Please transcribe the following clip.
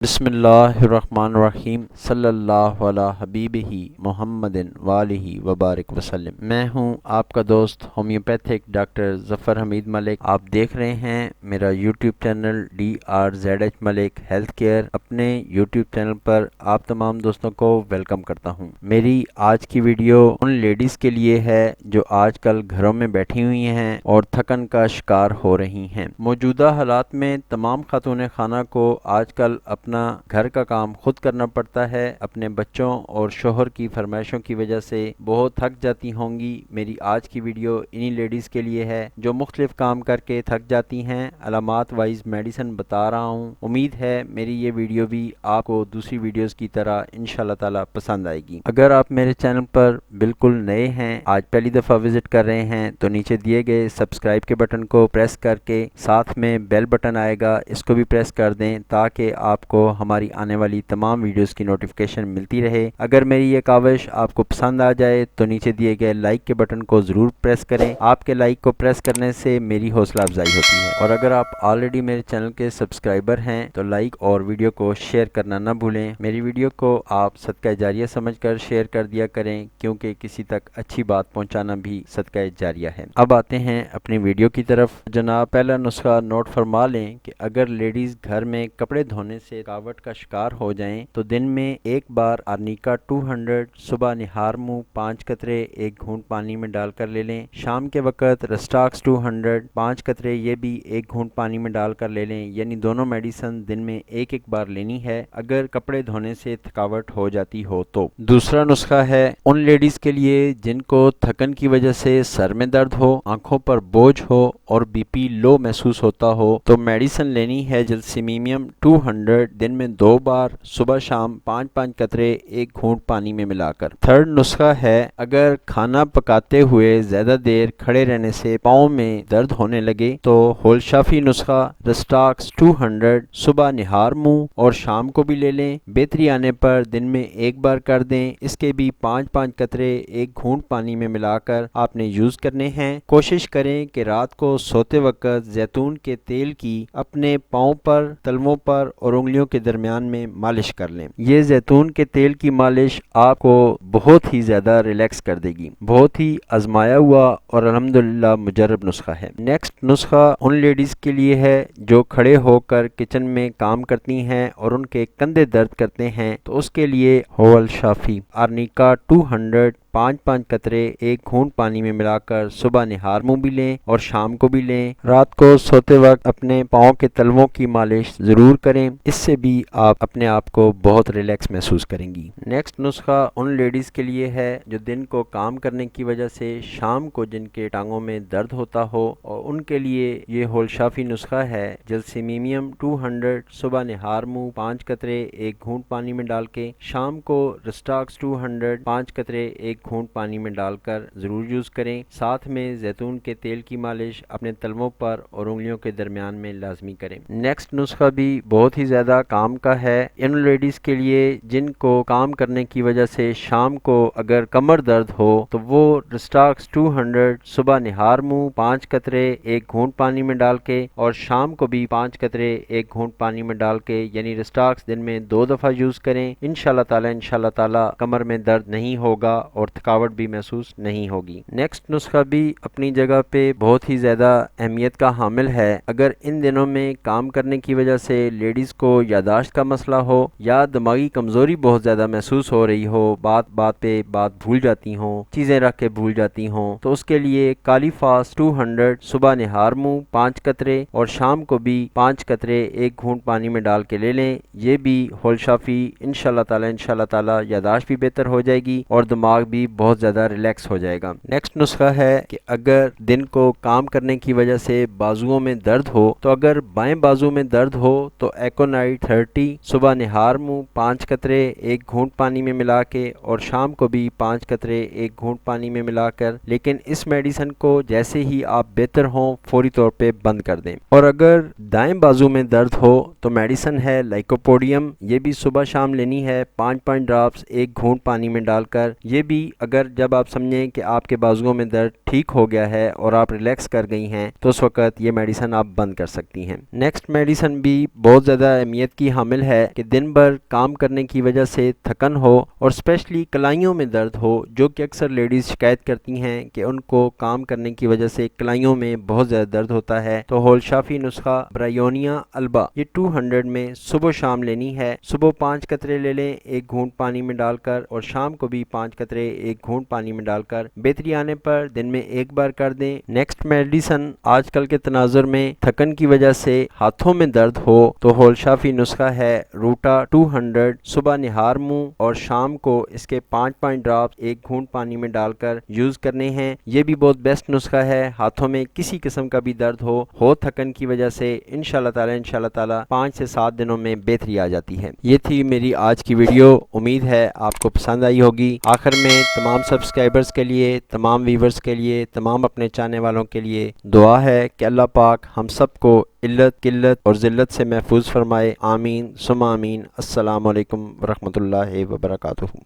بسم اللہ الرحمن الرحیم صلی اللہ علی حبیبہ محمد والہ وبارک وسلم۔ میں ہوں آپ کا دوست ہومیوپیتھک ڈاکٹر ظفر حمید ملک۔ آپ دیکھ رہے ہیں میرا یوٹیوب چینل DRZH ملک ہیلتھ کیئر۔ اپنے یوٹیوب چینل پر آپ تمام دوستوں کو ویلکم کرتا ہوں۔ میری آج کی ویڈیو ان لیڈیز کے لیے ہے جو آج کل گھروں میں بیٹھی ہوئی ہیں اور تھکن کا شکار ہو رہی ہیں۔ موجودہ حالات میں تمام خاتون خانہ کو آج کل اپنا گھر کا کام خود کرنا پڑتا ہے۔ اپنے بچوں اور شوہر کی فرمائشوں کی وجہ سے بہت تھک جاتی ہوں گی۔ میری آج کی ویڈیو انہی لیڈیز کے لیے ہے جو مختلف کام کر کے تھک جاتی ہیں۔ علامات وائز میڈیسن بتا رہا ہوں۔ امید ہے میری یہ ویڈیو بھی آپ کو دوسری ویڈیوز کی طرح انشاءاللہ تعالی پسند آئے گی۔ اگر آپ میرے چینل پر بالکل نئے ہیں، آج پہلی دفعہ وزٹ کر رہے ہیں، تو نیچے دیے گئے سبسکرائب کے بٹن کو پریس کر کے ساتھ میں بیل بٹن آئے گا، اس کو بھی پریس کر دیں تاکہ آپ کو ہماری آنے والی تمام ویڈیوز کی نوٹیفیکیشن ملتی رہے۔ اگر میری یہ کاوش آپ کو پسند آ جائے تو نیچے دیے گئے لائک کے بٹن کو ضرور پریس کریں۔ آپ کے لائک کو پریس کرنے سے میری حوصلہ افزائی ہوتی ہے، اور اگر آپ آلریڈی میرے چینل کے سبسکرائبر ہیں تو لائک اور ویڈیو کو شیئر کرنا نہ بھولیں۔ میری ویڈیو کو آپ صدقہ جاریہ سمجھ کر شیئر کر دیا کریں، کیونکہ کسی تک اچھی بات پہنچانا بھی صدقہ جاریہ ہے۔ اب آتے ہیں اپنی ویڈیو کی طرف۔ جناب، پہلا نسخہ نوٹ فرما لیں کہ اگر لیڈیز گھر میں کپڑے دھونے سے تھکاوٹ کا شکار ہو جائیں تو دن میں ایک بار آرنیکا 200 صبح نہار منہ 5 قطرے 1 گھونٹ پانی میں ڈال کر لے لیں۔ شام کے وقت رسٹاکس 200 5 قطرے یہ بھی 1 گھونٹ پانی میں ڈال کر لے لیں، یعنی دونوں میڈیسن دن میں ایک بار لینی ہے اگر کپڑے دھونے سے تھکاوٹ ہو جاتی ہو تو۔ دوسرا نسخہ ہے ان لیڈیز کے لیے جن کو تھکن کی وجہ سے سر میں درد ہو، آنکھوں پر بوجھ ہو اور BP لو محسوس ہوتا ہو تو میڈیسن لینی ہے جلسیمیم 200 دن میں 2 بار، صبح شام 5 قطرے 1 گھونٹ پانی میں ملا کر۔ تھرڈ نسخہ ہے اگر کھانا پکاتے ہوئے زیادہ دیر کھڑے رہنے سے پاؤں میں درد ہونے لگے تو ہول شافی نسخہ رسٹاکس 200 صبح نہار منہ اور شام کو بھی لے لیں۔ بہتری آنے پر دن میں ایک بار کر دیں۔ اس کے بھی 5 قطرے 1 گھونٹ پانی میں ملا کر آپ نے یوز کرنے ہیں۔ کوشش کریں کہ رات کو سوتے وقت زیتون کے تیل کی اپنے پاؤں پر، تلووں پر اور انگلیوں کے درمیان میں مالش کر لیں۔ یہ زیتون کے تیل کی مالش آپ کو بہت ہی زیادہ ریلیکس کر دے گی۔ بہت ہی آزمایا ہوا اور الحمدللہ مجرب نسخہ ہے۔ نیکسٹ نسخہ ان لیڈیز کے لیے ہے جو کھڑے ہو کر کچن میں کام کرتی ہیں اور ان کے کندھے درد کرتے ہیں، تو اس کے لیے ہول شافی آرنیکا 200 5 قطرے 1 گھونٹ پانی میں ملا کر صبح نہار منہ بھی لیں اور شام کو بھی لیں۔ رات کو سوتے وقت اپنے پاؤں کے تلووں کی مالش ضرور کریں، اس سے بھی آپ اپنے آپ کو بہت ریلیکس محسوس کریں گی۔ نیکسٹ نسخہ ان لیڈیز کے لیے ہے جو دن کو کام کرنے کی وجہ سے شام کو جن کے ٹانگوں میں درد ہوتا ہو، اور ان کے لیے یہ ہول شافی نسخہ ہے جلسیمیم 200 صبح نہار منہ 5 قطرے 1 گھونٹ پانی میں ڈال کے، شام کو رسٹاکس 200 5 قطرے 1 گھونٹ پانی میں ڈال کر ضرور یوز کریں۔ ساتھ میں زیتون کے تیل کی مالش اپنے تلووں پر اور انگلیوں کے درمیان میں لازمی کریں۔ نیکسٹ نسخہ بھی بہت ہی زیادہ کام کا ہے ان لیڈیز کے لیے جن کو کام کرنے کی وجہ سے شام کو اگر کمر درد ہو تو وہ رسٹاکس 200 صبح نہار منہ 5 قطرے 1 گھونٹ پانی میں ڈال کے اور شام کو بھی 5 قطرے 1 گھونٹ پانی میں ڈال کے، یعنی رسٹاکس دن میں 2 دفعہ یوز کریں۔ انشاءاللہ تعالی کمر میں درد نہیں ہوگا اور تھکاوٹ بھی محسوس نہیں ہوگی۔ نیکسٹ نسخہ بھی اپنی جگہ پہ بہت ہی زیادہ اہمیت کا حامل ہے۔ اگر ان دنوں میں کام کرنے کی وجہ سے لیڈیز کو یادداشت کا مسئلہ ہو یا دماغی کمزوری بہت زیادہ محسوس ہو رہی ہو، بات بات پہ بات بھول جاتی ہوں، چیزیں رکھ کے بھول جاتی ہوں، تو اس کے لیے کالی فاسٹ 200 صبح نہار منہ 5 قطرے اور شام کو بھی 5 قطرے 1 گھونٹ پانی میں ڈال کے لے لیں۔ یہ بھی ہول شافی انشاءاللہ تعالی یادداشت بھی بہتر ہو جائے گی اور دماغ بھی بہت زیادہ ریلیکس ہو جائے گا۔ نیکسٹ نسخہ ہے کہ اگر دن کو کام کرنے کی وجہ سے بازوؤں میں درد ہو، تو اگر بائیں بازو میں درد ہو تو ایکونائٹ 30 صبح نہار منہ 5 قطرے 1 گھونٹ پانی میں ملا کے اور شام کو بھی 5 قطرے 1 گھونٹ پانی میں ملا کر، لیکن اس میڈیسن کو جیسے ہی آپ بہتر ہوں فوری طور پہ بند کر دیں۔ اور اگر دائیں بازو میں درد ہو تو میڈیسن ہے لائکوپوڈیم، یہ بھی صبح شام لینی ہے 5 ڈراپس 1 گھونٹ پانی میں ڈال کر۔ یہ بھی اگر جب آپ سمجھیں کہ آپ کے بازوؤں میں درد ٹھیک ہو گیا ہے اور آپ ریلیکس کر گئی ہیں تو اس وقت یہ میڈیسن آپ بند کر سکتی ہیں۔ نیکسٹ میڈیسن بھی بہت زیادہ اہمیت کی حامل ہے کہ دن بھر کام کرنے کی وجہ سے تھکن ہو اور اسپیشلی کلائیوں میں درد ہو، جو کہ اکثر لیڈیز شکایت کرتی ہیں کہ ان کو کام کرنے کی وجہ سے کلائیوں میں بہت زیادہ درد ہوتا ہے، تو ہول شافی نسخہ برائیونیا البا یہ 200 میں صبح شام لینی ہے۔ صبح 5 قطرے لے لیں ایک گھونٹ پانی میں ڈال کر، اور شام کو بھی 5 قطرے ایک گھونٹ پانی میں ڈال کر، بہتری آنے پر دن میں ایک بار کر دیں۔ نیکسٹ میڈیسن آج کل کے تناظر میں تھکن کی وجہ سے ہاتھوں میں درد ہو تو ہول شافی نسخہ ہے روٹا 200، صبح نہار منہ اور شام کو اس کے 5 ڈراپ ایک گھونٹ پانی میں ڈال کر یوز کرنے ہیں۔ یہ بھی بہت بیسٹ نسخہ ہے، ہاتھوں میں کسی قسم کا بھی درد ہو تھکن کی وجہ سے انشاءاللہ تعالی 5 سے 7 دنوں میں بہتری آ جاتی ہے۔ یہ تھی میری آج کی ویڈیو، امید ہے آپ کو پسند آئی ہوگی۔ آخر میں تمام سبسکرائبرز کے لیے، تمام ویورز کے لیے، تمام اپنے چاہنے والوں کے لیے دعا ہے کہ اللہ پاک ہم سب کو علت، قلت اور ذلت سے محفوظ فرمائے، آمین ثم آمین۔ السلام علیکم ورحمۃ اللہ وبرکاتہ۔